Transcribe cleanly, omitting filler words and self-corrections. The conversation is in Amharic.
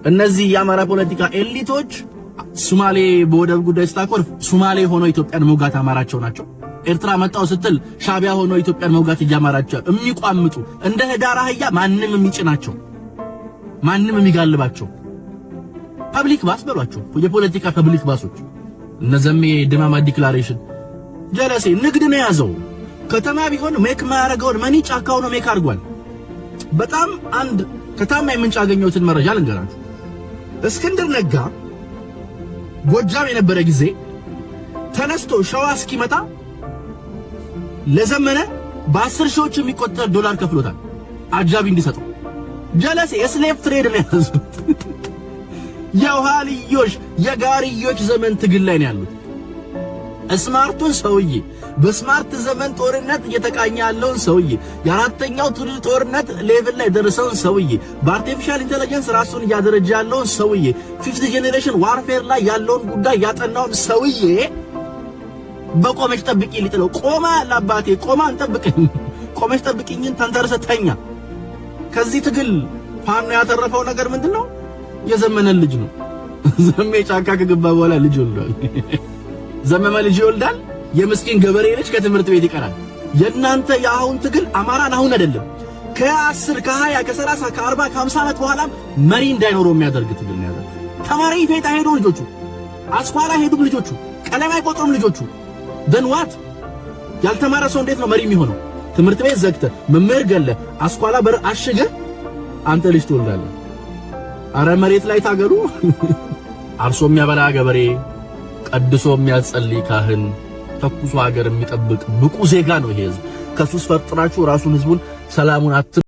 እነዚህ የአማራ ፖለቲካ ኤሊቶች ሶማሌ በወደብ ጉዳይ ስታኮርፍ ሶማሌ ሆኖ ኢትዮጵያን መውጋት አማራቸው ናቸው። ኤርትራ መጣው ስትል ሻቢያ ሆኖ ኢትዮጵያን መውጋት እያማራቸው የሚቋምጡ እንደ ህዳር አህያ ማንም የሚጭናቸው ማንም የሚጋልባቸው ፐብሊክ ባስ በሏቸው። የፖለቲካ ፐብሊክ ባሶች እነዘሜ ድማማ ዲክላሬሽን ጀለሴ ንግድ ነው ያዘው። ከተማ ቢሆን ሜክ ማያረገውን መኒ ጫካው ነው ሜክ አድርጓል። በጣም አንድ ከታማኝ ምንጭ ያገኘሁትን መረጃ ልንገራችሁ። እስክንድር ነጋ ጎጃም የነበረ ጊዜ ተነስቶ ሸዋ እስኪመጣ ለዘመነ በ10 ሺዎች የሚቆጠር ዶላር ከፍሎታል አጃቢ እንዲሰጠው። ጀለሴ የስሌቭ ትሬድ ነው ያዙት። የኋልዮሽ የጋርዮሽ ዘመን ትግል ላይ ነው ያሉት። ስማርቱን ሰውዬ በስማርት ዘመን ጦርነት እየተቃኘ ያለውን ሰውዬ የአራተኛው ትውልድ ጦርነት ሌቭል ላይ ደረሰውን ሰውዬ በአርቲፊሻል ኢንተለጀንስ ራሱን እያደረጀ ያለውን ሰውዬ ፊፍት ጄኔሬሽን ዋርፌር ላይ ያለውን ጉዳይ ያጠናውን ሰውዬ በቆመች ጠብቂ ሊጥለው ቆማ ለአባቴ ቆማ እንጠብቅኝ ቆመች ጠብቂኝን ተንተርሰተኛ። ከዚህ ትግል ፋኖ ያተረፈው ነገር ምንድነው? የዘመነ ልጅ ነው። ዘሜ ጫካ ከገባ በኋላ ልጅ ወልዷል። ዘመመ ልጅ ይወልዳል። የምስኪን ገበሬ ልጅ ከትምህርት ቤት ይቀራል። የናንተ የአሁን ትግል አማራን አሁን አይደለም ከ10 ከ20 ከ30 ከ40 ከ50 ዓመት በኋላ መሪ እንዳይኖረው የሚያደርግ ትግል ነው ያለው። ተማሪ ፌታ ሄዶ ልጆቹ አስኳላ ሄዱ ልጆቹ ቀለም አይቆጥሩም ልጆቹ። ደንዋት ያልተማረ ሰው እንዴት ነው መሪ የሚሆነው? ትምህርት ቤት ዘግተ መምህር ገለ አስኳላ በር አሽገ አንተ ልጅ ትወልዳለህ። አረ መሬት ላይ ታገሩ። አርሶ የሚያበላ ገበሬ ቀድሶ የሚያጸልይ ካህን ተኩሶ ሀገር የሚጠብቅ ብቁ ዜጋ ነው ይሄ ህዝብ። ከሱስ ፈጥራችሁ ራሱን ህዝቡን ሰላሙን